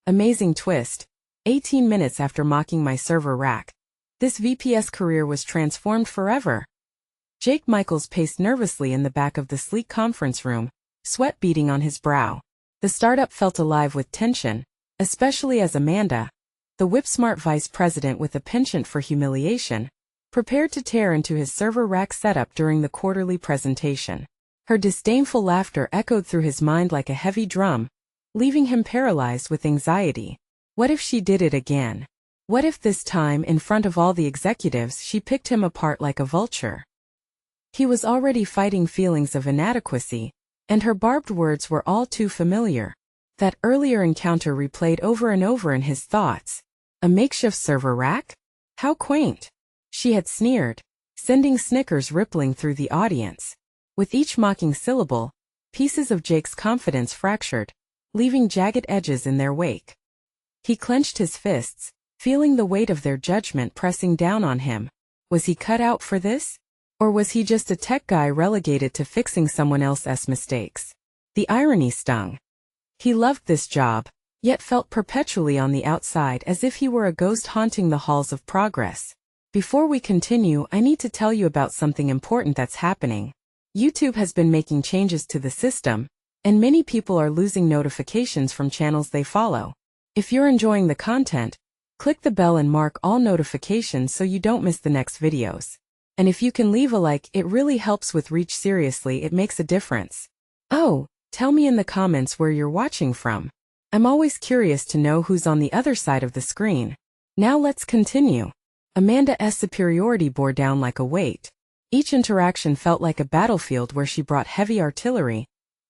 Amazing twist. 18 minutes after mocking my server rack, this VP's career was transformed forever. Jake Michaels paced nervously in the back of the sleek conference room, sweat beading on his brow. The startup felt alive with tension, especially as Amanda, the whip-smart vice president with a penchant for humiliation, prepared to tear into his server rack setup during the quarterly presentation. Her disdainful laughter echoed through his mind like a heavy drum, leaving him paralyzed with anxiety. What if she did it again? What if this time, in front of all the executives, she picked him apart like a vulture? He was already fighting feelings of inadequacy, and her barbed words were all too familiar. That earlier encounter replayed over and over in his thoughts. A makeshift server rack? How quaint! She had sneered, sending snickers rippling through the audience. With each mocking syllable, pieces of Jake's confidence fractured, leaving jagged edges in their wake. He clenched his fists, feeling the weight of their judgment pressing down on him. Was he cut out for this? Or was he just a tech guy relegated to fixing someone else's mistakes? The irony stung. He loved this job, yet felt perpetually on the outside as if he were a ghost haunting the halls of progress. Before we continue, I need to tell you about something important that's happening. YouTube has been making changes to the system, and many people are losing notifications from channels they follow. If you're enjoying the content, click the bell and mark all notifications so you don't miss the next videos. And if you can leave a like, it really helps with reach. Seriously, it makes a difference. Oh, tell me in the comments where you're watching from. I'm always curious to know who's on the other side of the screen. Now let's continue. Amanda's superiority bore down like a weight. Each interaction felt like a battlefield where she brought heavy artillery,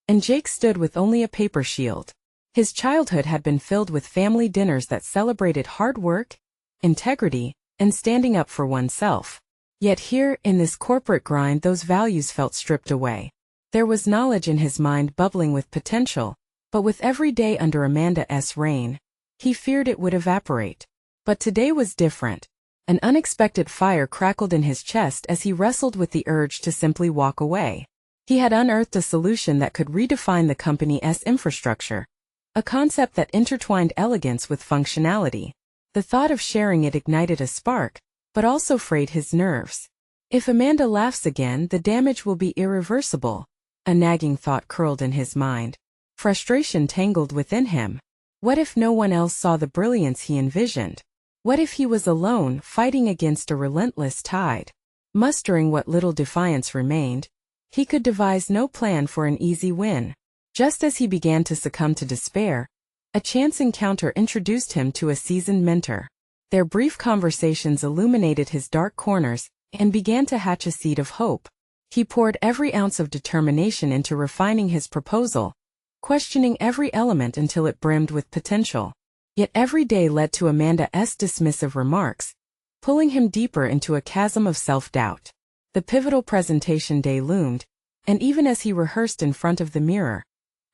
and Jake stood with only a paper shield. His childhood had been filled with family dinners that celebrated hard work, integrity, and standing up for oneself. Yet here, in this corporate grind, those values felt stripped away. There was knowledge in his mind bubbling with potential, but with every day under Amanda's reign, he feared it would evaporate. But today was different. An unexpected fire crackled in his chest as he wrestled with the urge to simply walk away. He had unearthed a solution that could redefine the company's infrastructure. A concept that intertwined elegance with functionality. The thought of sharing it ignited a spark, but also frayed his nerves. If Amanda laughs again, the damage will be irreversible. A nagging thought curled in his mind. Frustration tangled within him. What if no one else saw the brilliance he envisioned? What if he was alone, fighting against a relentless tide? Mustering what little defiance remained, he could devise no plan for an easy win. Just as he began to succumb to despair, a chance encounter introduced him to a seasoned mentor. Their brief conversations illuminated his dark corners and began to hatch a seed of hope. He poured every ounce of determination into refining his proposal, questioning every element until it brimmed with potential. Yet every day led to Amanda's dismissive remarks, pulling him deeper into a chasm of self-doubt. The pivotal presentation day loomed, and even as he rehearsed in front of the mirror,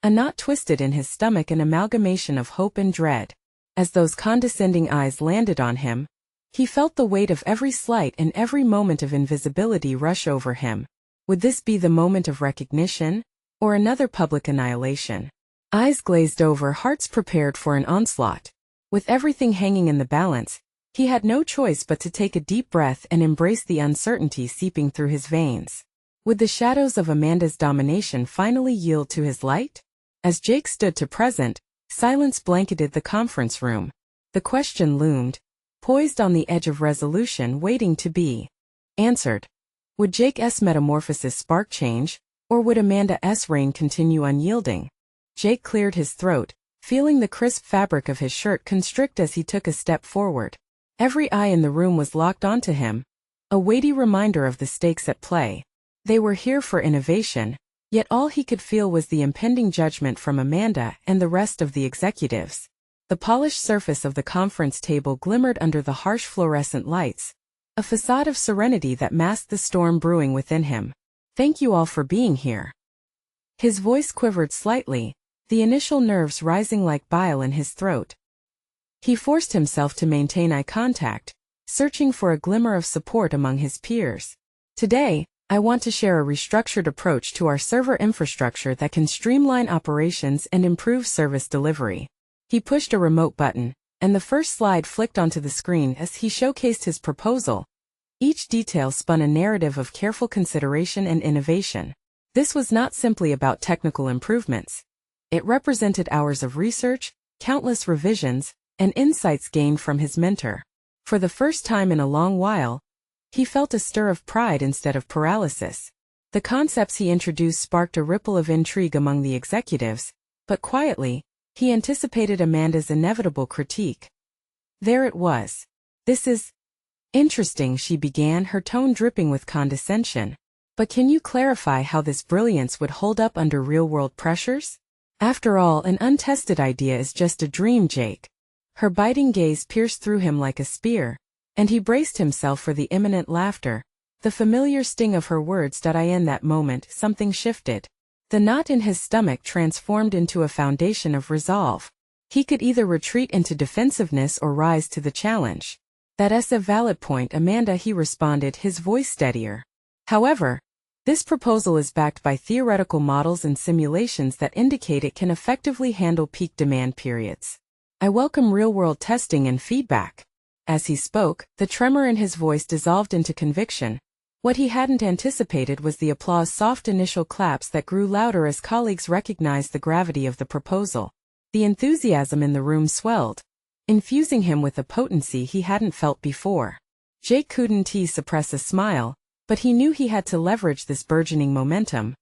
a knot twisted in his stomach, an amalgamation of hope and dread. As those condescending eyes landed on him, he felt the weight of every slight and every moment of invisibility rush over him. Would this be the moment of recognition, or another public annihilation? Eyes glazed over, hearts prepared for an onslaught. With everything hanging in the balance, he had no choice but to take a deep breath and embrace the uncertainty seeping through his veins. Would the shadows of Amanda's domination finally yield to his light? As Jake stood to present, silence blanketed the conference room. The question loomed, poised on the edge of resolution, waiting to be answered. Would Jake's metamorphosis spark change, or would Amanda's reign continue unyielding? Jake cleared his throat, feeling the crisp fabric of his shirt constrict as he took a step forward. Every eye in the room was locked onto him, a weighty reminder of the stakes at play. They were here for innovation, yet all he could feel was the impending judgment from Amanda and the rest of the executives. The polished surface of the conference table glimmered under the harsh fluorescent lights, a facade of serenity that masked the storm brewing within him. Thank you all for being here. His voice quivered slightly, the initial nerves rising like bile in his throat. He forced himself to maintain eye contact, searching for a glimmer of support among his peers. Today, I want to share a restructured approach to our server infrastructure that can streamline operations and improve service delivery. He pushed a remote button, and the first slide flicked onto the screen as he showcased his proposal. Each detail spun a narrative of careful consideration and innovation. This was not simply about technical improvements. It represented hours of research, countless revisions, and insights gained from his mentor. For the first time in a long while, he felt a stir of pride instead of paralysis. The concepts he introduced sparked a ripple of intrigue among the executives, but quietly, he anticipated Amanda's inevitable critique. There it was. "This is interesting," she began, her tone dripping with condescension. "But can you clarify how this brilliance would hold up under real-world pressures? After all, an untested idea is just a dream, Jake." Her biting gaze pierced through him like a spear, and he braced himself for the imminent laughter. The familiar sting of her words. In that moment, something shifted. The knot in his stomach transformed into a foundation of resolve. He could either retreat into defensiveness or rise to the challenge. "That's a valid point, Amanda," he responded, his voice steadier. "However, this proposal is backed by theoretical models and simulations that indicate it can effectively handle peak demand periods. I welcome real-world testing and feedback." As he spoke, the tremor in his voice dissolved into conviction. What he hadn't anticipated was the applause, soft initial claps that grew louder as colleagues recognized the gravity of the proposal. The enthusiasm in the room swelled, infusing him with a potency he hadn't felt before. Jake couldn't suppress a smile, but he knew he had to leverage this burgeoning momentum.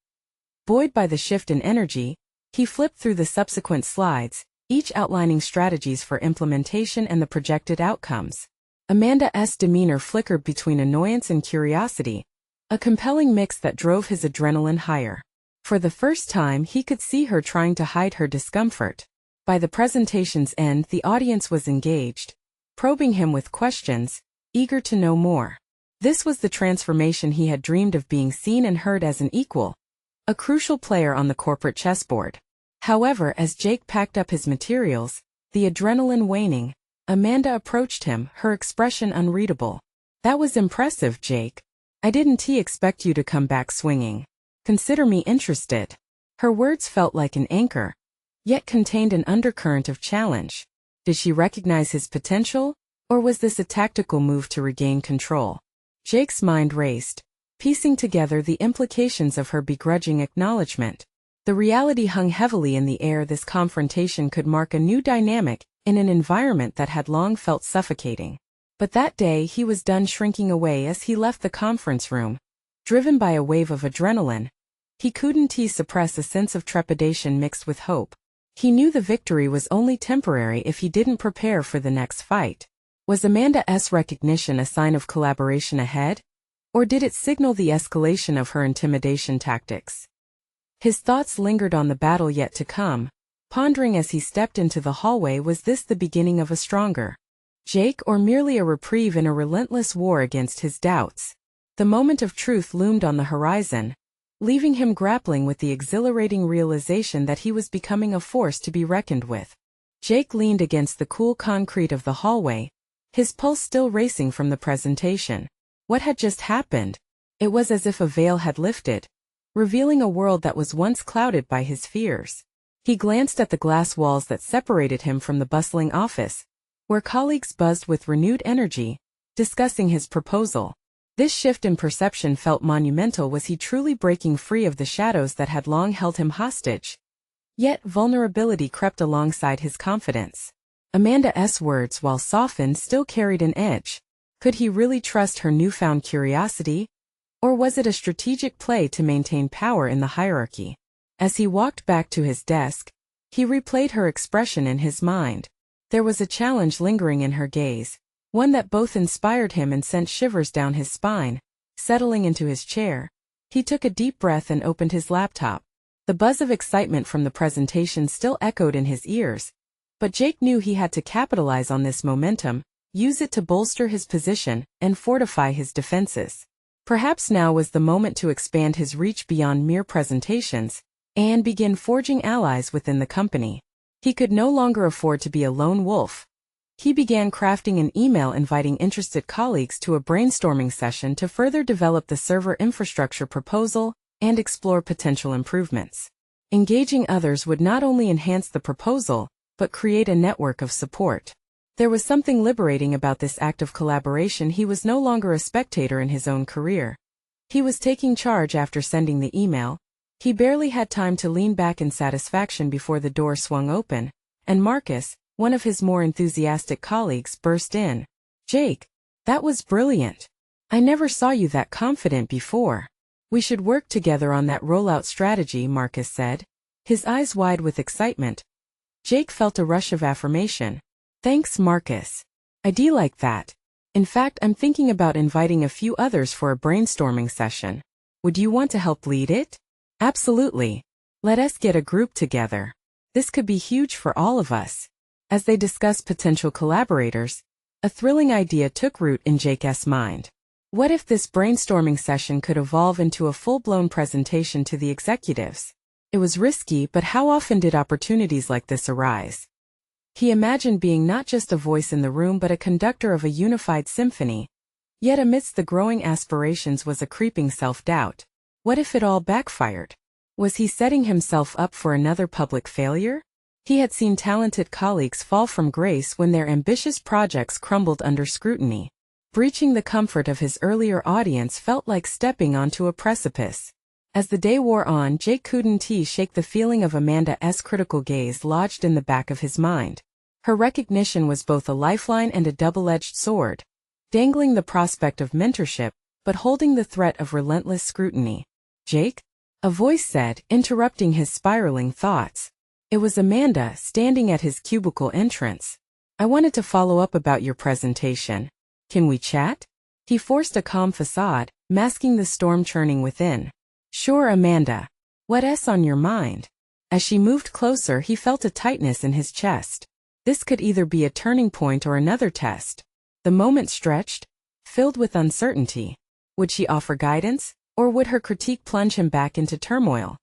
Buoyed by the shift in energy, he flipped through the subsequent slides, each outlining strategies for implementation and the projected outcomes. Amanda's demeanor flickered between annoyance and curiosity, a compelling mix that drove his adrenaline higher. For the first time, he could see her trying to hide her discomfort. By the presentation's end, the audience was engaged, probing him with questions, eager to know more. This was the transformation he had dreamed of, being seen and heard as an equal, a crucial player on the corporate chessboard. However, as Jake packed up his materials, the adrenaline waning, Amanda approached him, her expression unreadable. "That was impressive, Jake. I didn't expect you to come back swinging. Consider me interested." Her words felt like an anchor, yet contained an undercurrent of challenge. Did she recognize his potential, or was this a tactical move to regain control? Jake's mind raced, piecing together the implications of her begrudging acknowledgement. The reality hung heavily in the air. This confrontation could mark a new dynamic in an environment that had long felt suffocating. But that day he was done shrinking away. As he left the conference room, driven by a wave of adrenaline, he couldn't suppress a sense of trepidation mixed with hope. He knew the victory was only temporary if he didn't prepare for the next fight. Was Amanda's recognition a sign of collaboration ahead? Or did it signal the escalation of her intimidation tactics? His thoughts lingered on the battle yet to come, pondering as he stepped into the hallway. Was this the beginning of a stronger Jake, or merely a reprieve in a relentless war against his doubts? The moment of truth loomed on the horizon, leaving him grappling with the exhilarating realization that he was becoming a force to be reckoned with. Jake leaned against the cool concrete of the hallway, his pulse still racing from the presentation. What had just happened? It was as if a veil had lifted, revealing a world that was once clouded by his fears. He glanced at the glass walls that separated him from the bustling office, where colleagues buzzed with renewed energy, discussing his proposal. This shift in perception felt monumental. Was he truly breaking free of the shadows that had long held him hostage? Yet vulnerability crept alongside his confidence. Amanda's words, while softened, still carried an edge. Could he really trust her newfound curiosity? Or was it a strategic play to maintain power in the hierarchy? As he walked back to his desk, he replayed her expression in his mind. There was a challenge lingering in her gaze, one that both inspired him and sent shivers down his spine. Settling into his chair, he took a deep breath and opened his laptop. The buzz of excitement from the presentation still echoed in his ears, but Jake knew he had to capitalize on this momentum, use it to bolster his position, and fortify his defenses. Perhaps now was the moment to expand his reach beyond mere presentations, and begin forging allies within the company. He could no longer afford to be a lone wolf. He began crafting an email inviting interested colleagues to a brainstorming session to further develop the server infrastructure proposal and explore potential improvements. Engaging others would not only enhance the proposal, but create a network of support. There was something liberating about this act of collaboration. He was no longer a spectator in his own career. He was taking charge after sending the email. He barely had time to lean back in satisfaction before the door swung open, and Marcus, one of his more enthusiastic colleagues, burst in. "Jake, that was brilliant. I never saw you that confident before. We should work together on that rollout strategy," Marcus said, his eyes wide with excitement. Jake felt a rush of affirmation. "Thanks, Marcus. I do like that. In fact, I'm thinking about inviting a few others for a brainstorming session. Would you want to help lead it?" "Absolutely. Let us get a group together. This could be huge for all of us." As they discussed potential collaborators, a thrilling idea took root in Jake's mind. What if this brainstorming session could evolve into a full-blown presentation to the executives? It was risky, but how often did opportunities like this arise? He imagined being not just a voice in the room but a conductor of a unified symphony. Yet amidst the growing aspirations was a creeping self-doubt. What if it all backfired? Was he setting himself up for another public failure? He had seen talented colleagues fall from grace when their ambitious projects crumbled under scrutiny. Breaching the comfort of his earlier audience felt like stepping onto a precipice. As the day wore on, Jake couldn't shake the feeling of Amanda's critical gaze lodged in the back of his mind. Her recognition was both a lifeline and a double-edged sword, dangling the prospect of mentorship, but holding the threat of relentless scrutiny. "Jake?" a voice said, interrupting his spiraling thoughts. It was Amanda, standing at his cubicle entrance. "I wanted to follow up about your presentation. Can we chat?" He forced a calm facade, masking the storm churning within. "Sure, Amanda. What's on your mind?" As she moved closer, he felt a tightness in his chest. This could either be a turning point or another test. The moment stretched, filled with uncertainty. Would she offer guidance, or would her critique plunge him back into turmoil?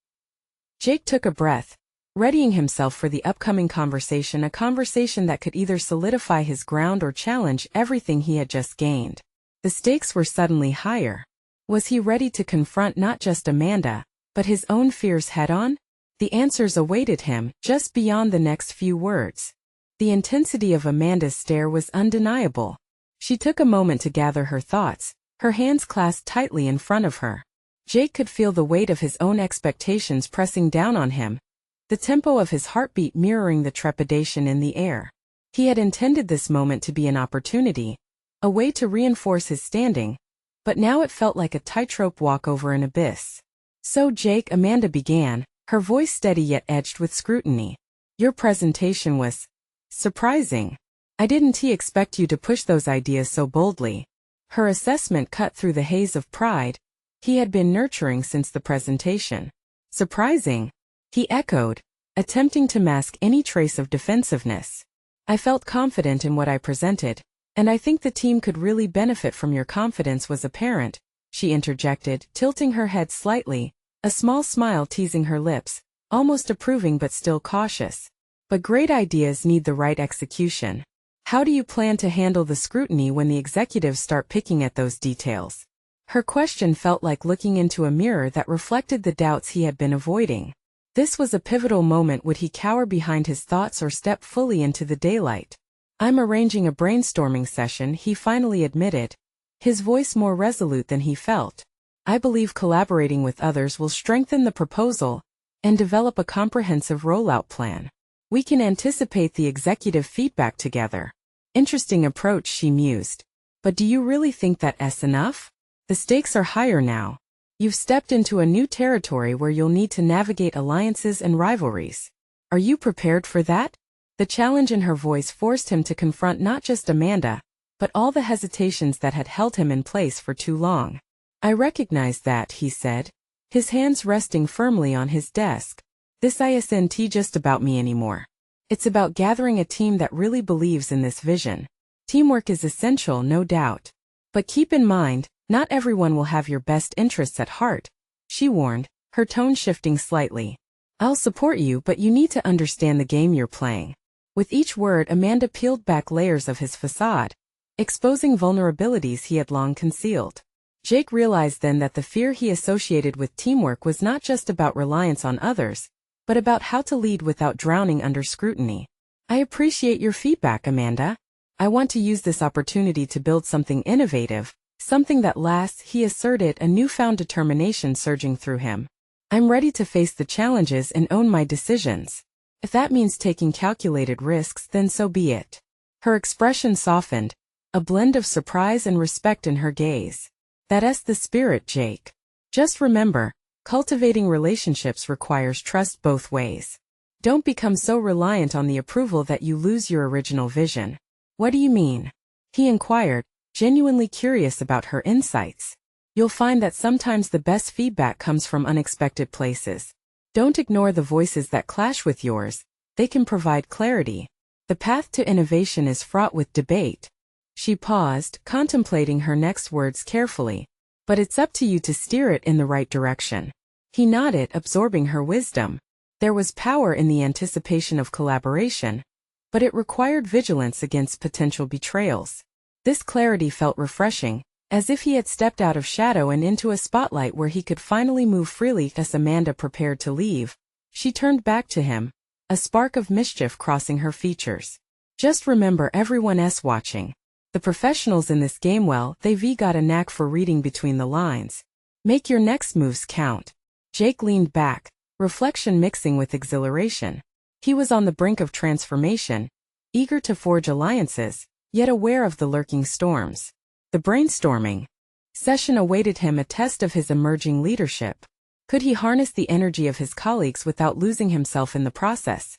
Jake took a breath, readying himself for the upcoming conversation, a conversation that could either solidify his ground or challenge everything he had just gained. The stakes were suddenly higher. Was he ready to confront not just Amanda, but his own fears head-on? The answers awaited him, just beyond the next few words. The intensity of Amanda's stare was undeniable. She took a moment to gather her thoughts, her hands clasped tightly in front of her. Jake could feel the weight of his own expectations pressing down on him, the tempo of his heartbeat mirroring the trepidation in the air. He had intended this moment to be an opportunity, a way to reinforce his standing, but now it felt like a tightrope walk over an abyss. "So Jake," Amanda began, her voice steady yet edged with scrutiny. "Your presentation was surprising. I didn't expect you to push those ideas so boldly." Her assessment cut through the haze of pride he had been nurturing since the presentation. "Surprising?" he echoed, attempting to mask any trace of defensiveness. "I felt confident in what I presented, and I think the team could really benefit from your confidence was apparent," she interjected, tilting her head slightly, a small smile teasing her lips, almost approving but still cautious. "But great ideas need the right execution. How do you plan to handle the scrutiny when the executives start picking at those details?" Her question felt like looking into a mirror that reflected the doubts he had been avoiding. This was a pivotal moment. Would he cower behind his thoughts or step fully into the daylight? "I'm arranging a brainstorming session," he finally admitted, his voice more resolute than he felt. "I believe collaborating with others will strengthen the proposal and develop a comprehensive rollout plan. We can anticipate the executive feedback together." "Interesting approach," she mused. "But do you really think that's enough? The stakes are higher now. You've stepped into a new territory where you'll need to navigate alliances and rivalries. Are you prepared for that?" The challenge in her voice forced him to confront not just Amanda, but all the hesitations that had held him in place for too long. "I recognize that," he said, his hands resting firmly on his desk. "This isn't just about me anymore. It's about gathering a team that really believes in this vision. Teamwork is essential, no doubt. But keep in mind, not everyone will have your best interests at heart," she warned, her tone shifting slightly. "I'll support you, but you need to understand the game you're playing." With each word, Amanda peeled back layers of his facade, exposing vulnerabilities he had long concealed. Jake realized then that the fear he associated with teamwork was not just about reliance on others, but about how to lead without drowning under scrutiny. I appreciate your feedback, Amanda. I want to use this opportunity to build something innovative, something that lasts, he asserted, a newfound determination surging through him. I'm ready to face the challenges and own my decisions. If that means taking calculated risks, then so be it. Her expression softened, a blend of surprise and respect in her gaze. That's the spirit, Jake. Just remember, cultivating relationships requires trust both ways. Don't become so reliant on the approval that you lose your original vision. What do you mean? He inquired, genuinely curious about her insights. You'll find that sometimes the best feedback comes from unexpected places. Don't ignore the voices that clash with yours. They can provide clarity. The path to innovation is fraught with debate. She paused, contemplating her next words carefully. But it's up to you to steer it in the right direction. He nodded, absorbing her wisdom. There was power in the anticipation of collaboration, but it required vigilance against potential betrayals. This clarity felt refreshing, as if he had stepped out of shadow and into a spotlight where he could finally move freely. As Amanda prepared to leave, she turned back to him, a spark of mischief crossing her features. Just remember, everyone's watching. The professionals in this game, well, they've got a knack for reading between the lines. Make your next moves count. Jake leaned back, reflection mixing with exhilaration. He was on the brink of transformation, eager to forge alliances, yet aware of the lurking storms. The brainstorming session awaited him, a test of his emerging leadership. Could he harness the energy of his colleagues without losing himself in the process?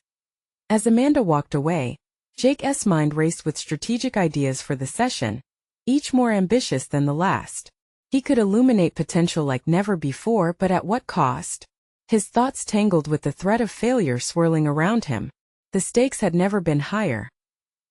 As Amanda walked away, Jake's mind raced with strategic ideas for the session, each more ambitious than the last. He could illuminate potential like never before, but at what cost? His thoughts tangled with the threat of failure swirling around him. The stakes had never been higher.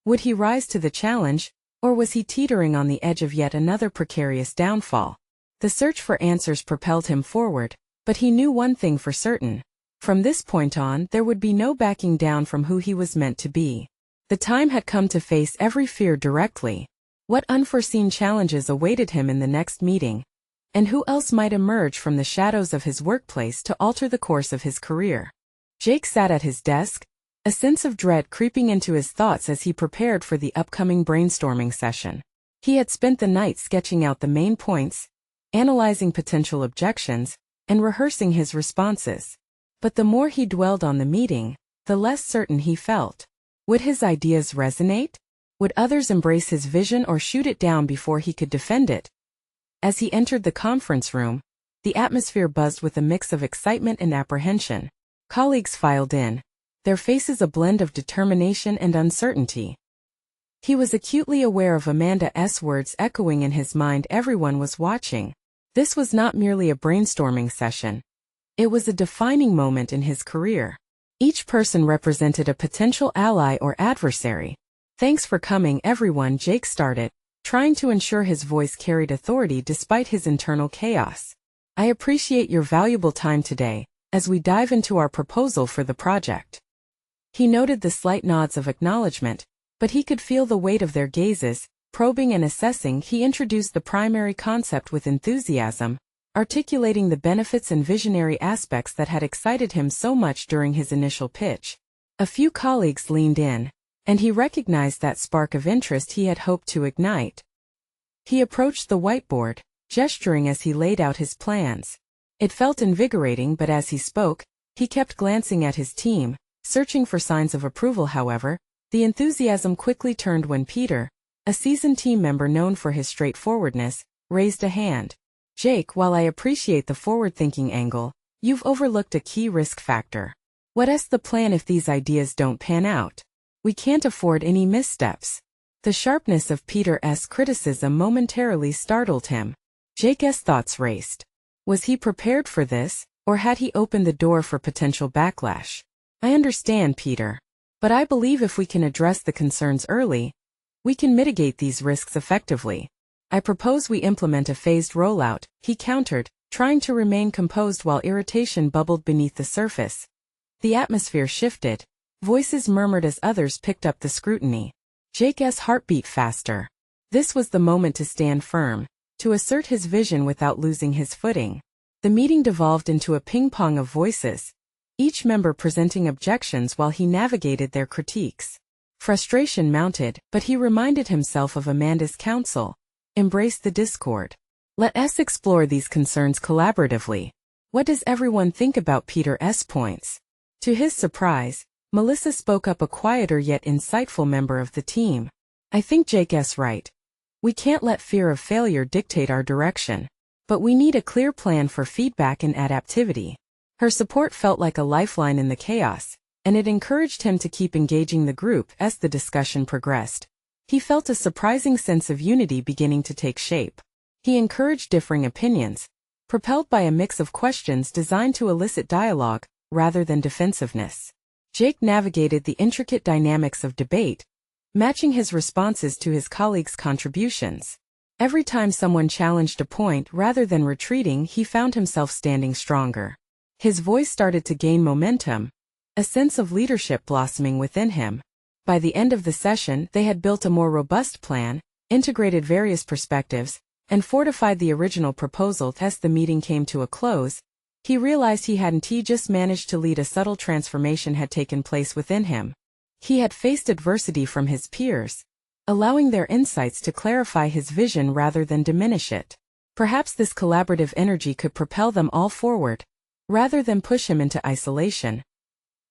Would he rise to the challenge, or was he teetering on the edge of yet another precarious downfall? The search for answers propelled him forward, but he knew one thing for certain. From this point on, there would be no backing down from who he was meant to be. The time had come to face every fear directly. What unforeseen challenges awaited him in the next meeting? And who else might emerge from the shadows of his workplace to alter the course of his career? Jake sat at his desk, a sense of dread creeping into his thoughts as he prepared for the upcoming brainstorming session. He had spent the night sketching out the main points, analyzing potential objections, and rehearsing his responses. But the more he dwelled on the meeting, the less certain he felt. Would his ideas resonate? Would others embrace his vision or shoot it down before he could defend it? As he entered the conference room, the atmosphere buzzed with a mix of excitement and apprehension. Colleagues filed in, their faces a blend of determination and uncertainty. He was acutely aware of Amanda's words echoing in his mind. Everyone was watching. This was not merely a brainstorming session. It was a defining moment in his career. Each person represented a potential ally or adversary. Thanks for coming, everyone, Jake started, trying to ensure his voice carried authority despite his internal chaos. I appreciate your valuable time today, as we dive into our proposal for the project. He noted the slight nods of acknowledgement, but he could feel the weight of their gazes, probing and assessing. He introduced the primary concept with enthusiasm, articulating the benefits and visionary aspects that had excited him so much during his initial pitch. A few colleagues leaned in, and he recognized that spark of interest he had hoped to ignite. He approached the whiteboard, gesturing as he laid out his plans. It felt invigorating, but as he spoke, he kept glancing at his team, searching for signs of approval. However, the enthusiasm quickly turned when Peter, a seasoned team member known for his straightforwardness, raised a hand. Jake, while I appreciate the forward-thinking angle, you've overlooked a key risk factor. What's the plan if these ideas don't pan out? We can't afford any missteps. The sharpness of Peter's criticism momentarily startled him. Jake's thoughts raced. Was he prepared for this, or had he opened the door for potential backlash? I understand, Peter. But I believe if we can address the concerns early, we can mitigate these risks effectively. I propose we implement a phased rollout, he countered, trying to remain composed while irritation bubbled beneath the surface. The atmosphere shifted. Voices murmured as others picked up the scrutiny. Jake's heart beat faster. This was the moment to stand firm, to assert his vision without losing his footing. The meeting devolved into a ping-pong of voices, each member presenting objections while he navigated their critiques. Frustration mounted, but he reminded himself of Amanda's counsel. Embrace the discord. Let us explore these concerns collaboratively. What does everyone think about Peter's points? To his surprise, Melissa spoke up, a quieter yet insightful member of the team. I think Jake's right. We can't let fear of failure dictate our direction. But we need a clear plan for feedback and adaptivity. Her support felt like a lifeline in the chaos, and it encouraged him to keep engaging the group as the discussion progressed. He felt a surprising sense of unity beginning to take shape. He encouraged differing opinions, propelled by a mix of questions designed to elicit dialogue, rather than defensiveness. Jake navigated the intricate dynamics of debate, matching his responses to his colleagues' contributions. Every time someone challenged a point rather than retreating, he found himself standing stronger. His voice started to gain momentum, a sense of leadership blossoming within him. By the end of the session, they had built a more robust plan, integrated various perspectives, and fortified the original proposal. As the meeting came to a close, he realized he hadn't just managed to lead. A subtle transformation had taken place within him. He had faced adversity from his peers, allowing their insights to clarify his vision rather than diminish it. Perhaps this collaborative energy could propel them all forward, rather than push him into isolation.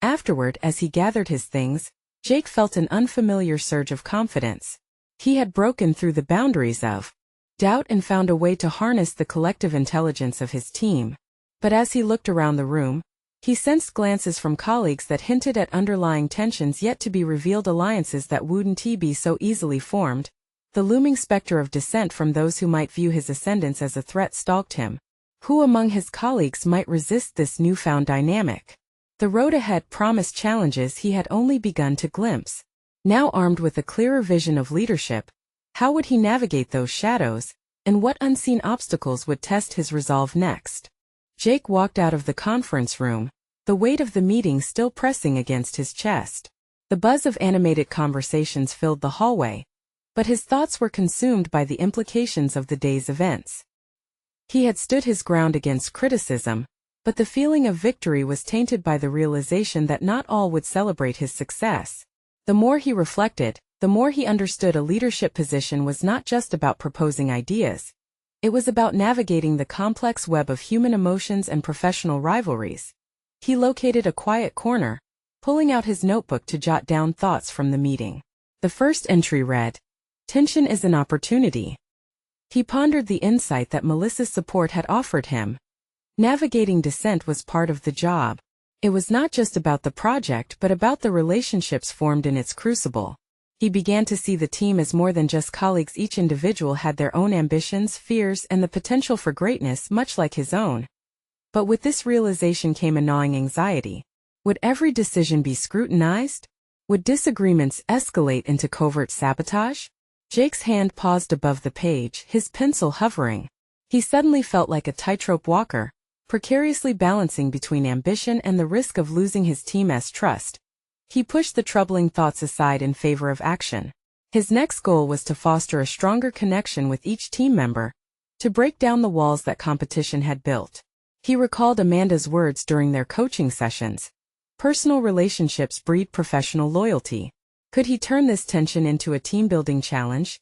Afterward, as he gathered his things, Jake felt an unfamiliar surge of confidence. He had broken through the boundaries of doubt and found a way to harness the collective intelligence of his team. But as he looked around the room, he sensed glances from colleagues that hinted at underlying tensions yet to be revealed, alliances that wouldn't be so easily formed. The looming specter of dissent from those who might view his ascendance as a threat stalked him. Who among his colleagues might resist this newfound dynamic? The road ahead promised challenges he had only begun to glimpse. Now armed with a clearer vision of leadership, how would he navigate those shadows, and what unseen obstacles would test his resolve next? Jake walked out of the conference room, the weight of the meeting still pressing against his chest. The buzz of animated conversations filled the hallway, but his thoughts were consumed by the implications of the day's events. He had stood his ground against criticism, but the feeling of victory was tainted by the realization that not all would celebrate his success. The more he reflected, the more he understood a leadership position was not just about proposing ideas. It was about navigating the complex web of human emotions and professional rivalries. He located a quiet corner, pulling out his notebook to jot down thoughts from the meeting. The first entry read, "Tension is an opportunity." He pondered the insight that Melissa's support had offered him. Navigating dissent was part of the job. It was not just about the project but about the relationships formed in its crucible. He began to see the team as more than just colleagues. Each individual had their own ambitions, fears, and the potential for greatness, much like his own. But with this realization came a gnawing anxiety. Would every decision be scrutinized? Would disagreements escalate into covert sabotage? Jake's hand paused above the page, his pencil hovering. He suddenly felt like a tightrope walker, precariously balancing between ambition and the risk of losing his team's trust. He pushed the troubling thoughts aside in favor of action. His next goal was to foster a stronger connection with each team member, to break down the walls that competition had built. He recalled Amanda's words during their coaching sessions. Personal relationships breed professional loyalty. Could he turn this tension into a team-building challenge?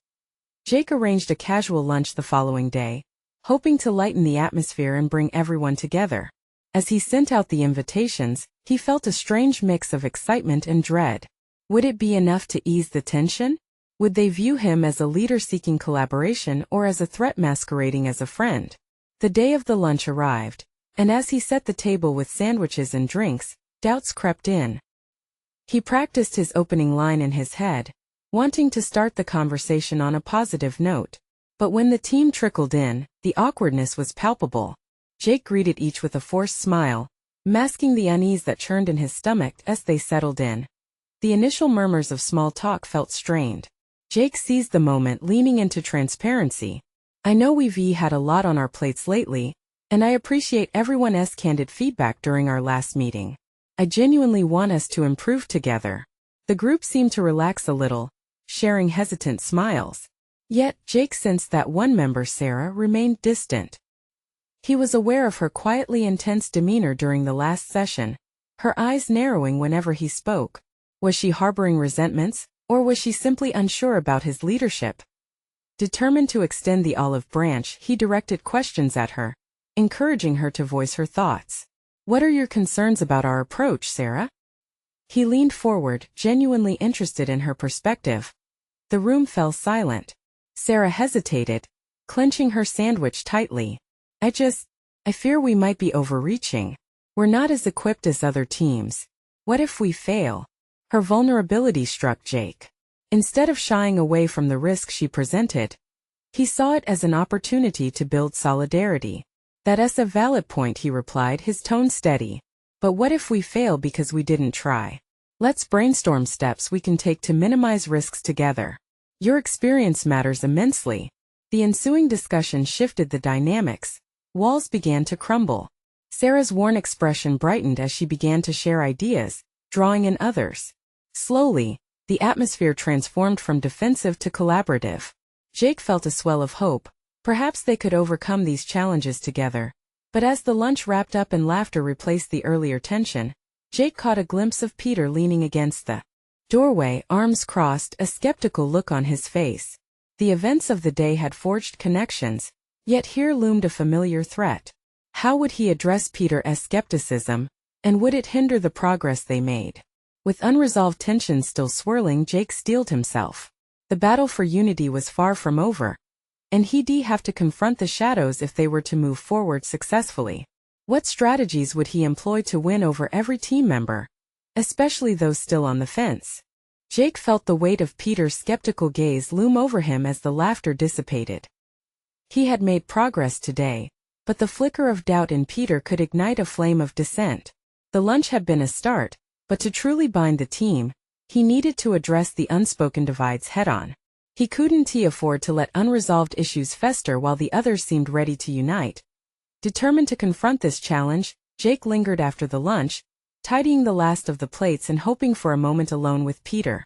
Jake arranged a casual lunch the following day, hoping to lighten the atmosphere and bring everyone together. As he sent out the invitations, he felt a strange mix of excitement and dread. Would it be enough to ease the tension? Would they view him as a leader seeking collaboration or as a threat masquerading as a friend? The day of the lunch arrived, and as he set the table with sandwiches and drinks, doubts crept in. He practiced his opening line in his head, wanting to start the conversation on a positive note. But when the team trickled in, the awkwardness was palpable. Jake greeted each with a forced smile, masking the unease that churned in his stomach as they settled in. The initial murmurs of small talk felt strained. Jake seized the moment, leaning into transparency. "I know we've had a lot on our plates lately, and I appreciate everyone's candid feedback during our last meeting. I genuinely want us to improve together." The group seemed to relax a little, sharing hesitant smiles. Yet, Jake sensed that one member, Sarah, remained distant. He was aware of her quietly intense demeanor during the last session, her eyes narrowing whenever he spoke. Was she harboring resentments, Or was she simply unsure about his leadership? Determined to extend the olive branch, he directed questions at her, encouraging her to voice her thoughts. What are your concerns about our approach, Sarah? He leaned forward, genuinely interested in her perspective. The room fell silent. Sarah hesitated, clenching her sandwich tightly. I fear we might be overreaching. We're not as equipped as other teams. What if we fail? Her vulnerability struck Jake. Instead of shying away from the risk she presented, he saw it as an opportunity to build solidarity. That's a valid point, he replied, his tone steady. But what if we fail because we didn't try? Let's brainstorm steps we can take to minimize risks together. Your experience matters immensely. The ensuing discussion shifted the dynamics. Walls began to crumble. Sarah's worn expression brightened as she began to share ideas, drawing in others. Slowly, the atmosphere transformed from defensive to collaborative. Jake felt a swell of hope. Perhaps they could overcome these challenges together. But as the lunch wrapped up and laughter replaced the earlier tension, Jake caught a glimpse of Peter leaning against the doorway, arms crossed, a skeptical look on his face. The events of the day had forged connections, yet here loomed a familiar threat. How would he address Peter's skepticism, and would it hinder the progress they made? With unresolved tensions still swirling, Jake steeled himself. The battle for unity was far from over, and he'd have to confront the shadows if they were to move forward successfully. What strategies would he employ to win over every team member, especially those still on the fence? Jake felt the weight of Peter's skeptical gaze loom over him as the laughter dissipated. He had made progress today, but the flicker of doubt in Peter could ignite a flame of dissent. The lunch had been a start, but to truly bind the team, he needed to address the unspoken divides head-on. He couldn't afford to let unresolved issues fester while the others seemed ready to unite. Determined to confront this challenge, Jake lingered after the lunch, tidying the last of the plates and hoping for a moment alone with Peter.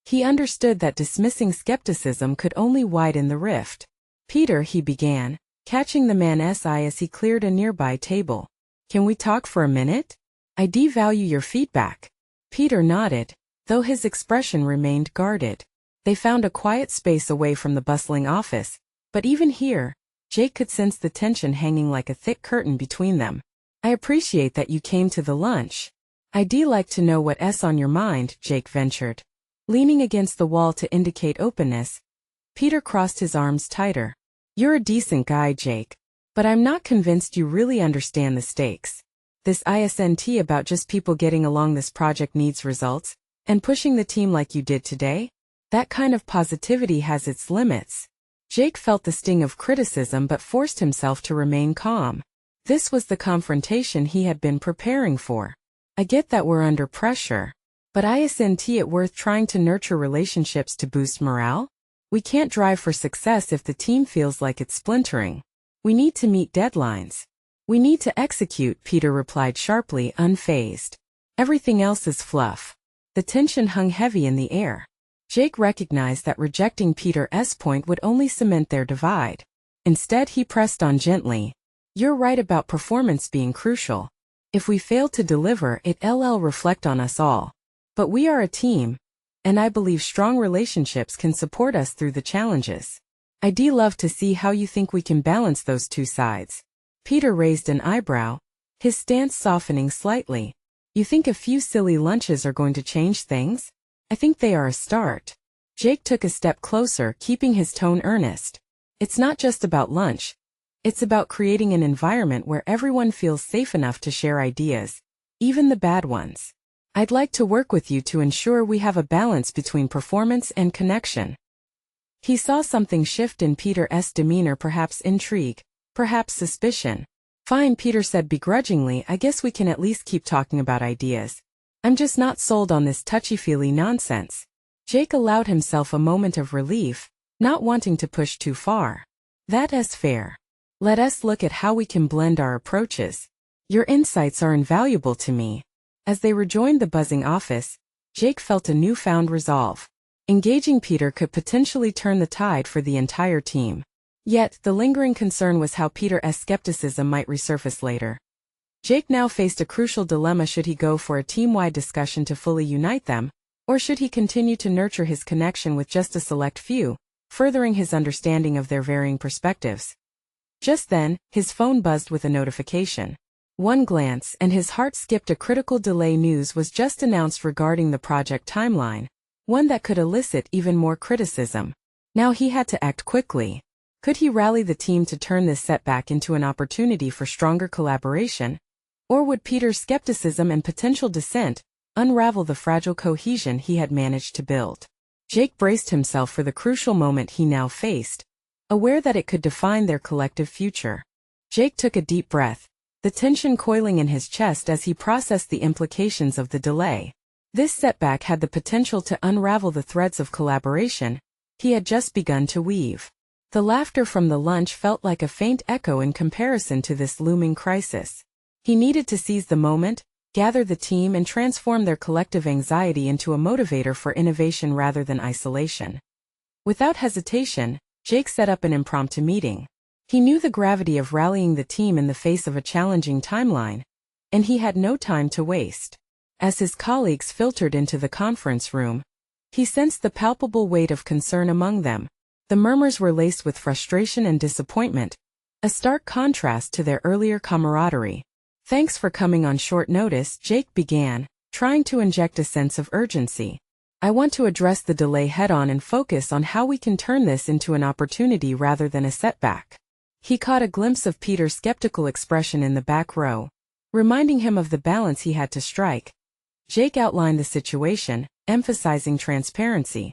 He understood that dismissing skepticism could only widen the rift. Peter, he began, catching the man's eye as he cleared a nearby table. Can we talk for a minute? I value your feedback. Peter nodded, though his expression remained guarded. They found a quiet space away from the bustling office, but even here, Jake could sense the tension hanging like a thick curtain between them. I appreciate that you came to the lunch. I'd like to know what's on your mind, Jake ventured. Leaning against the wall to indicate openness, Peter crossed his arms tighter. You're a decent guy, Jake, but I'm not convinced you really understand the stakes. This isn't about just people getting along. This project needs results, and pushing the team like you did today? That kind of positivity has its limits. Jake felt the sting of criticism but forced himself to remain calm. This was the confrontation he had been preparing for. I get that we're under pressure, but isn't it worth trying to nurture relationships to boost morale? We can't drive for success if the team feels like it's splintering. We need to meet deadlines. We need to execute, Peter replied sharply, unfazed. Everything else is fluff. The tension hung heavy in the air. Jake recognized that rejecting Peter's point would only cement their divide. Instead, he pressed on gently. You're right about performance being crucial. If we fail to deliver, it'll reflect on us all. But we are a team, and I believe strong relationships can support us through the challenges. I'd love to see how you think we can balance those two sides. Peter raised an eyebrow, his stance softening slightly. You think a few silly lunches are going to change things? I think they are a start. Jake took a step closer, keeping his tone earnest. It's not just about lunch. It's about creating an environment where everyone feels safe enough to share ideas, even the bad ones. I'd like to work with you to ensure we have a balance between performance and connection. He saw something shift in Peter's demeanor, perhaps intrigue, perhaps suspicion. Fine, Peter said begrudgingly, I guess we can at least keep talking about ideas. I'm just not sold on this touchy-feely nonsense. Jake allowed himself a moment of relief, not wanting to push too far. That's fair. Let us look at how we can blend our approaches. Your insights are invaluable to me. As they rejoined the buzzing office, Jake felt a newfound resolve. Engaging Peter could potentially turn the tide for the entire team. Yet, the lingering concern was how Peter's skepticism might resurface later. Jake now faced a crucial dilemma: should he go for a team-wide discussion to fully unite them, Or should he continue to nurture his connection with just a select few, furthering his understanding of their varying perspectives? Just then, his phone buzzed with a notification. One glance, and his heart skipped. A critical delay news was just announced regarding the project timeline, one that could elicit even more criticism. Now he had to act quickly. Could he rally the team to turn this setback into an opportunity for stronger collaboration? Or would Peter's skepticism and potential dissent unravel the fragile cohesion he had managed to build? Jake braced himself for the crucial moment he now faced, aware that it could define their collective future. Jake took a deep breath, the tension coiling in his chest as he processed the implications of the delay. This setback had the potential to unravel the threads of collaboration he had just begun to weave. The laughter from the lunch felt like a faint echo in comparison to this looming crisis. He needed to seize the moment, gather the team, and transform their collective anxiety into a motivator for innovation rather than isolation. Without hesitation, Jake set up an impromptu meeting. He knew the gravity of rallying the team in the face of a challenging timeline, and he had no time to waste. As his colleagues filtered into the conference room, he sensed the palpable weight of concern among them. The murmurs were laced with frustration and disappointment, a stark contrast to their earlier camaraderie. "Thanks for coming on short notice," Jake began, trying to inject a sense of urgency. "I want to address the delay head-on and focus on how we can turn this into an opportunity rather than a setback." He caught a glimpse of Peter's skeptical expression in the back row, reminding him of the balance he had to strike. Jake outlined the situation, emphasizing transparency.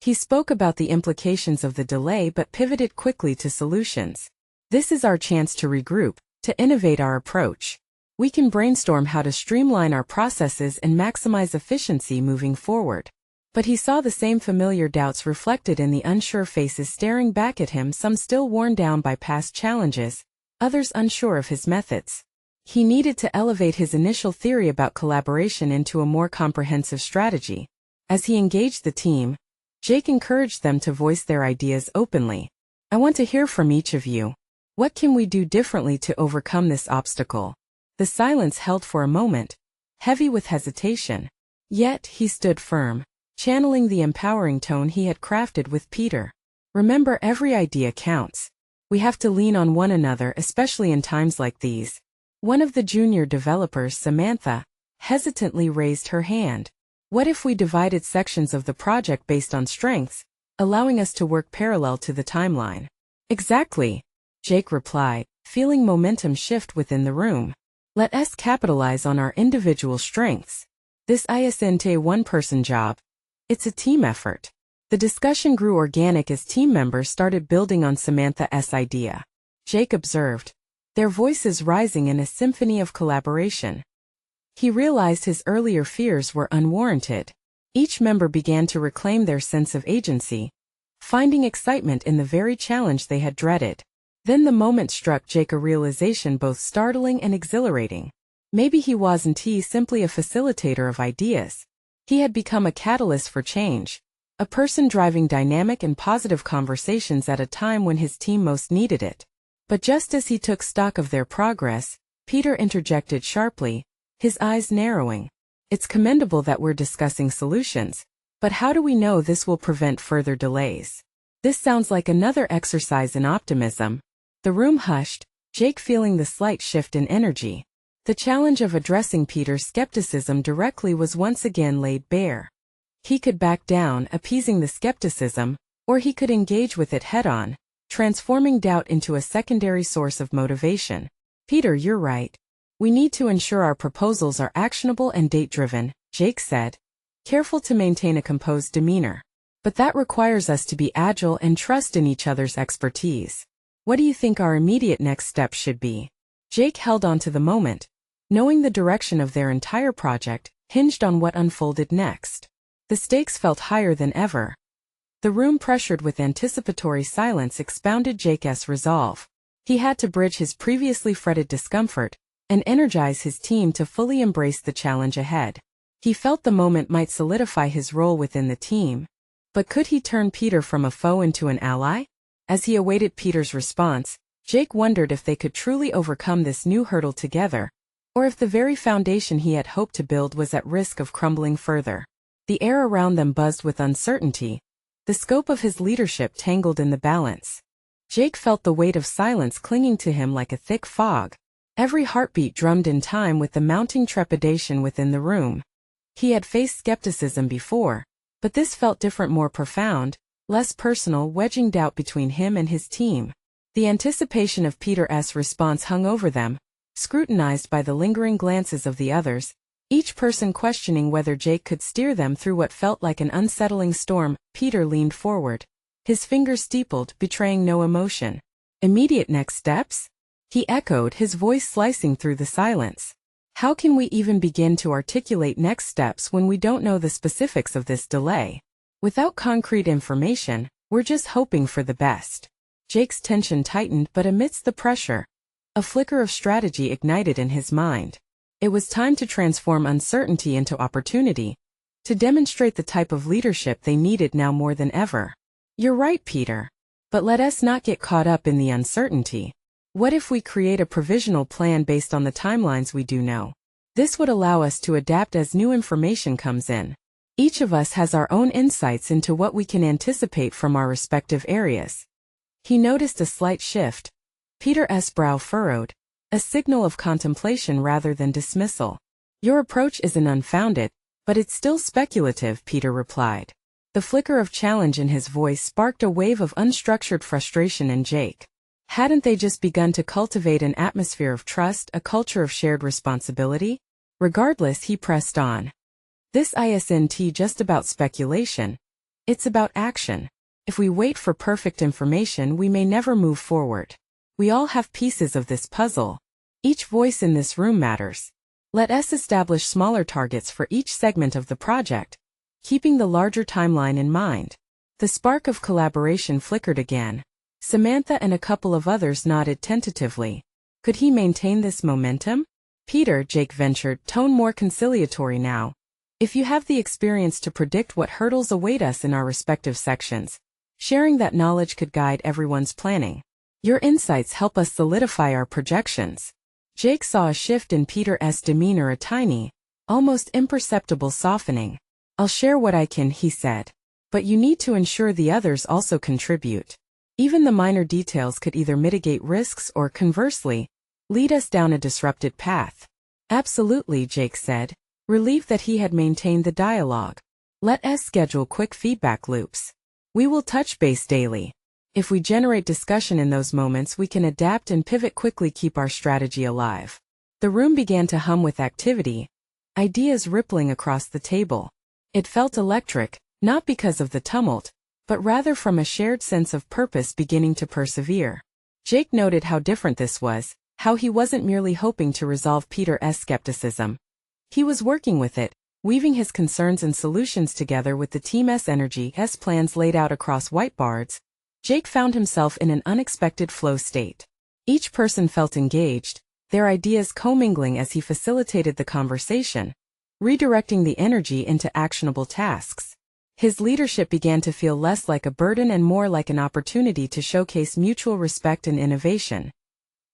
He spoke about the implications of the delay but pivoted quickly to solutions. "This is our chance to regroup, to innovate our approach. We can brainstorm how to streamline our processes and maximize efficiency moving forward." But he saw the same familiar doubts reflected in the unsure faces staring back at him, some still worn down by past challenges, others unsure of his methods. He needed to elevate his initial theory about collaboration into a more comprehensive strategy. As he engaged the team, Jake encouraged them to voice their ideas openly. "I want to hear from each of you. What can we do differently to overcome this obstacle?" The silence held for a moment, heavy with hesitation. Yet he stood firm, channeling the empowering tone he had crafted with Peter. "Remember, every idea counts. We have to lean on one another, especially in times like these." One of the junior developers, Samantha, hesitantly raised her hand. "What if we divided sections of the project based on strengths, allowing us to work parallel to the timeline?" "Exactly," Jake replied, feeling momentum shift within the room. "Let us capitalize on our individual strengths. This isn't a one-person job. It's a team effort." The discussion grew organic as team members started building on Samantha's idea. Jake observed, their voices rising in a symphony of collaboration. He realized his earlier fears were unwarranted. Each member began to reclaim their sense of agency, finding excitement in the very challenge they had dreaded. Then the moment struck Jake, a realization both startling and exhilarating. Maybe he wasn't simply a facilitator of ideas. He had become a catalyst for change, a person driving dynamic and positive conversations at a time when his team most needed it. But just as he took stock of their progress, Peter interjected sharply, his eyes narrowing. "It's commendable that we're discussing solutions, but how do we know this will prevent further delays? This sounds like another exercise in optimism." The room hushed, Jake feeling the slight shift in energy. The challenge of addressing Peter's skepticism directly was once again laid bare. He could back down, appeasing the skepticism, or he could engage with it head-on, transforming doubt into a secondary source of motivation. "Peter, you're right. We need to ensure our proposals are actionable and date-driven," Jake said, careful to maintain a composed demeanor. "But that requires us to be agile and trust in each other's expertise. What do you think our immediate next steps should be?" Jake held on to the moment, knowing the direction of their entire project hinged on what unfolded next. The stakes felt higher than ever. The room, pressured with anticipatory silence, expounded Jake's resolve. He had to bridge his previously fretted discomfort and energize his team to fully embrace the challenge ahead. He felt the moment might solidify his role within the team. But could he turn Peter from a foe into an ally? As he awaited Peter's response, Jake wondered if they could truly overcome this new hurdle together, or if the very foundation he had hoped to build was at risk of crumbling further. The air around them buzzed with uncertainty, the scope of his leadership tangled in the balance. Jake felt the weight of silence clinging to him like a thick fog. Every heartbeat drummed in time with the mounting trepidation within the room. He had faced skepticism before, but this felt different, more profound, less personal, wedging doubt between him and his team. The anticipation of Peter's response hung over them, scrutinized by the lingering glances of the others, each person questioning whether Jake could steer them through what felt like an unsettling storm. Peter leaned forward, his fingers steepled, betraying no emotion. Immediate next steps? He echoed, his voice slicing through the silence. How can we even begin to articulate next steps when we don't know the specifics of this delay? Without concrete information, we're just hoping for the best. Jake's tension tightened, but amidst the pressure, a flicker of strategy ignited in his mind. It was time to transform uncertainty into opportunity, to demonstrate the type of leadership they needed now more than ever. You're right, Peter. But let us not get caught up in the uncertainty. What if we create a provisional plan based on the timelines we do know? This would allow us to adapt as new information comes in. Each of us has our own insights into what we can anticipate from our respective areas. He noticed a slight shift. Peter's brow furrowed, a signal of contemplation rather than dismissal. Your approach isn't unfounded, but it's still speculative, Peter replied. The flicker of challenge in his voice sparked a wave of unstructured frustration in Jake. Hadn't they just begun to cultivate an atmosphere of trust, a culture of shared responsibility? Regardless, he pressed on. This isn't just about speculation. It's about action. If we wait for perfect information, we may never move forward. We all have pieces of this puzzle. Each voice in this room matters. Let us establish smaller targets for each segment of the project, keeping the larger timeline in mind. The spark of collaboration flickered again. Samantha and a couple of others nodded tentatively. Could he maintain this momentum? Peter, Jake ventured, tone more conciliatory now. If you have the experience to predict what hurdles await us in our respective sections, sharing that knowledge could guide everyone's planning. Your insights help us solidify our projections. Jake saw a shift in Peter's demeanor, a tiny, almost imperceptible softening. I'll share what I can, he said. But you need to ensure the others also contribute. Even the minor details could either mitigate risks or, conversely, lead us down a disrupted path. Absolutely, Jake said, relieved that he had maintained the dialogue. Let us schedule quick feedback loops. We will touch base daily. If we generate discussion in those moments, we can adapt and pivot quickly, keep our strategy alive. The room began to hum with activity, ideas rippling across the table. It felt electric, not because of the tumult, but rather from a shared sense of purpose beginning to persevere. Jake noted how different this was, how he wasn't merely hoping to resolve Peter's skepticism. He was working with it, weaving his concerns and solutions together with the team's energy. As plans laid out across whiteboards, Jake found himself in an unexpected flow state. Each person felt engaged, their ideas commingling as he facilitated the conversation, redirecting the energy into actionable tasks. His leadership began to feel less like a burden and more like an opportunity to showcase mutual respect and innovation.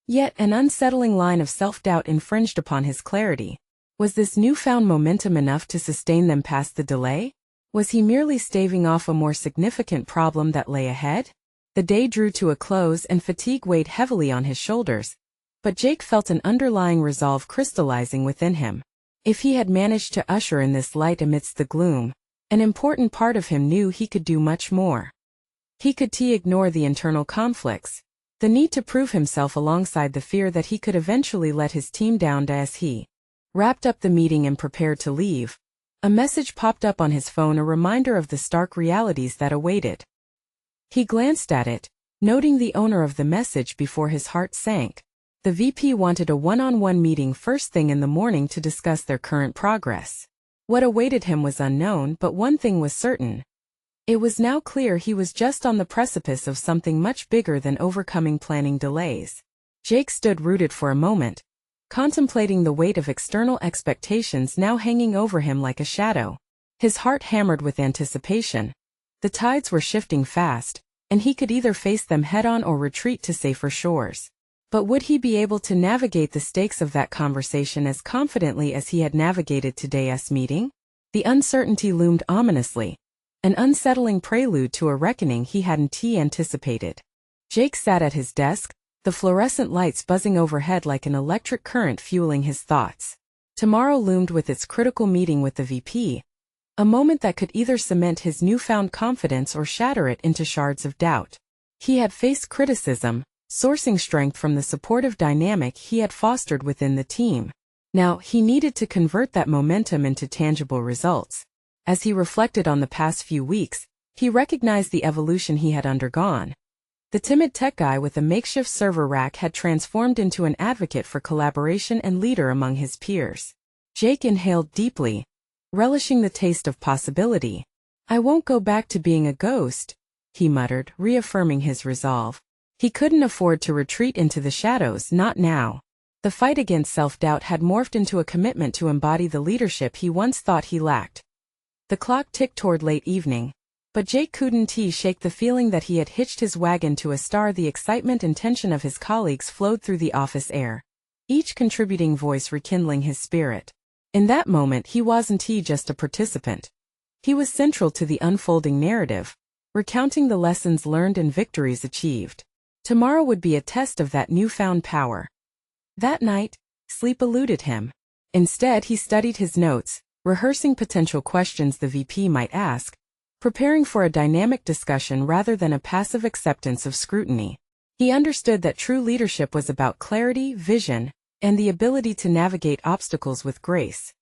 Yet an unsettling line of self-doubt infringed upon his clarity. Was this newfound momentum enough to sustain them past the delay? Was he merely staving off a more significant problem that lay ahead? The day drew to a close and fatigue weighed heavily on his shoulders, but Jake felt an underlying resolve crystallizing within him. If he had managed to usher in this light amidst the gloom, an important part of him knew he could do much more. He could ignore the internal conflicts, the need to prove himself alongside the fear that he could eventually let his team down. As he wrapped up the meeting and prepared to leave, a message popped up on his phone, a reminder of the stark realities that awaited. He glanced at it, noting the owner of the message before his heart sank. The VP wanted a one-on-one meeting first thing in the morning to discuss their current progress. What awaited him was unknown, but one thing was certain. It was now clear he was just on the precipice of something much bigger than overcoming planning delays. Jake stood rooted for a moment, contemplating the weight of external expectations now hanging over him like a shadow. His heart hammered with anticipation. The tides were shifting fast, and he could either face them head-on or retreat to safer shores. But would he be able to navigate the stakes of that conversation as confidently as he had navigated today's meeting? The uncertainty loomed ominously, an unsettling prelude to a reckoning he hadn't anticipated. Jake sat at his desk, the fluorescent lights buzzing overhead like an electric current fueling his thoughts. Tomorrow loomed with its critical meeting with the VP, a moment that could either cement his newfound confidence or shatter it into shards of doubt. He had faced criticism, sourcing strength from the supportive dynamic he had fostered within the team. Now, he needed to convert that momentum into tangible results. As he reflected on the past few weeks, he recognized the evolution he had undergone. The timid tech guy with a makeshift server rack had transformed into an advocate for collaboration and leader among his peers. Jake inhaled deeply, relishing the taste of possibility. "I won't go back to being a ghost," he muttered, reaffirming his resolve. He couldn't afford to retreat into the shadows, not now. The fight against self-doubt had morphed into a commitment to embody the leadership he once thought he lacked. The clock ticked toward late evening, but Jake couldn't shake the feeling that he had hitched his wagon to a star. The excitement and tension of his colleagues flowed through the office air, each contributing voice rekindling his spirit. In that moment he wasn't just a participant. He was central to the unfolding narrative, recounting the lessons learned and victories achieved. Tomorrow would be a test of that newfound power. That night, sleep eluded him. Instead he studied his notes, rehearsing potential questions the VP might ask, preparing for a dynamic discussion rather than a passive acceptance of scrutiny. He understood that true leadership was about clarity, vision, and the ability to navigate obstacles with grace.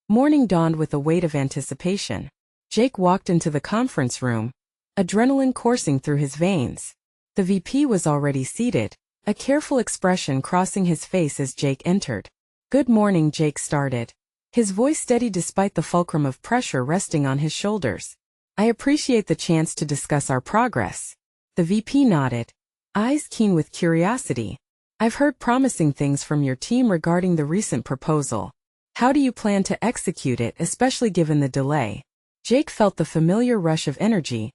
Morning dawned with a weight of anticipation. Jake walked into the conference room, adrenaline coursing through his veins. The VP was already seated, a careful expression crossing his face as Jake entered. "Good morning," Jake started, his voice steady despite the fulcrum of pressure resting on his shoulders. "I appreciate the chance to discuss our progress." The VP nodded, eyes keen with curiosity. "I've heard promising things from your team regarding the recent proposal. How do you plan to execute it, especially given the delay?" Jake felt the familiar rush of energy,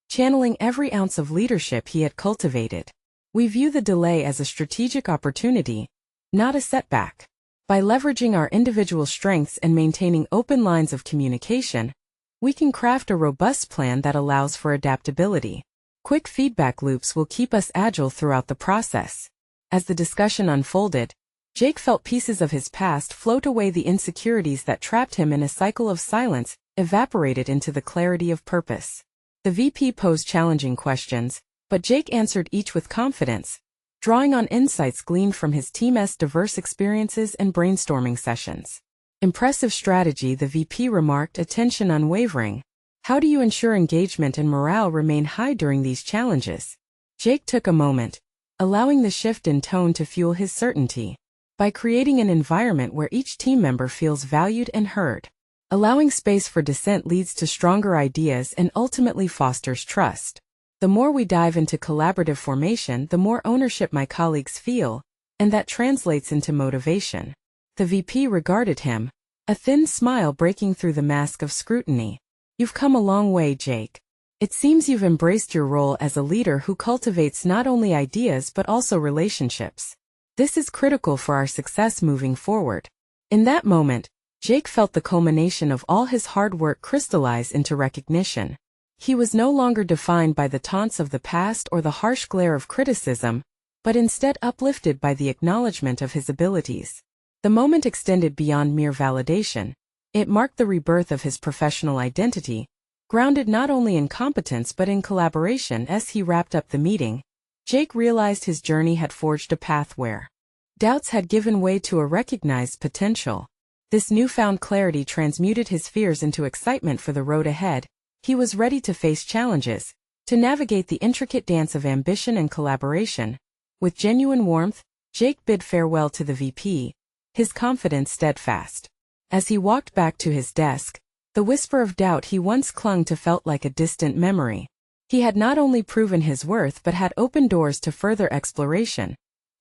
channeling every ounce of leadership he had cultivated. "We view the delay as a strategic opportunity, not a setback. By leveraging our individual strengths and maintaining open lines of communication, we can craft a robust plan that allows for adaptability. Quick feedback loops will keep us agile throughout the process." As the discussion unfolded, Jake felt pieces of his past float away. The insecurities that trapped him in a cycle of silence evaporated into the clarity of purpose. The VP posed challenging questions, but Jake answered each with confidence, drawing on insights gleaned from his team's diverse experiences and brainstorming sessions. "Impressive strategy," the VP remarked, attention unwavering. "How do you ensure engagement and morale remain high during these challenges?" Jake took a moment, allowing the shift in tone to fuel his certainty. "By creating an environment where each team member feels valued and heard. Allowing space for dissent leads to stronger ideas and ultimately fosters trust. The more we dive into collaborative formation, the more ownership my colleagues feel, and that translates into motivation." The VP regarded him, a thin smile breaking through the mask of scrutiny. "You've come a long way, Jake. It seems you've embraced your role as a leader who cultivates not only ideas but also relationships. This is critical for our success moving forward." In that moment, Jake felt the culmination of all his hard work crystallize into recognition. He was no longer defined by the taunts of the past or the harsh glare of criticism, but instead uplifted by the acknowledgement of his abilities. The moment extended beyond mere validation. It marked the rebirth of his professional identity, grounded not only in competence but in collaboration. As he wrapped up the meeting, Jake realized his journey had forged a path where doubts had given way to a recognized potential. This newfound clarity transmuted his fears into excitement for the road ahead. He was ready to face challenges, to navigate the intricate dance of ambition and collaboration. With genuine warmth, Jake bid farewell to the VP, his confidence steadfast. As he walked back to his desk, the whisper of doubt he once clung to felt like a distant memory. He had not only proven his worth but had opened doors to further exploration,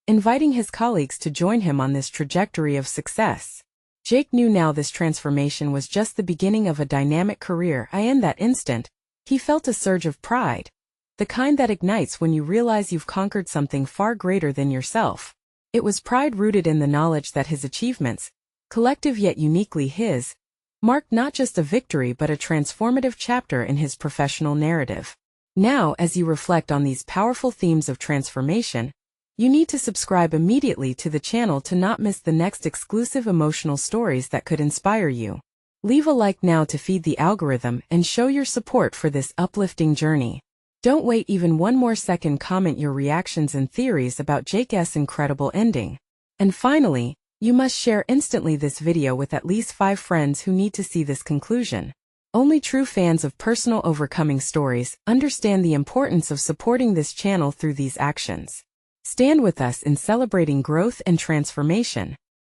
inviting his colleagues to join him on this trajectory of success. Jake knew now this transformation was just the beginning of a dynamic career. In that instant, he felt a surge of pride, the kind that ignites when you realize you've conquered something far greater than yourself. It was pride rooted in the knowledge that his achievements, collective yet uniquely his, marked not just a victory but a transformative chapter in his professional narrative. Now, as you reflect on these powerful themes of transformation, you need to subscribe immediately to the channel to not miss the next exclusive emotional stories that could inspire you. Leave a like now to feed the algorithm and show your support for this uplifting journey. Don't wait even one more second. Comment your reactions and theories about Jake's incredible ending. And finally, you must share instantly this video with at least 5 friends who need to see this conclusion. Only true fans of personal overcoming stories understand the importance of supporting this channel through these actions. Stand with us in celebrating growth and transformation.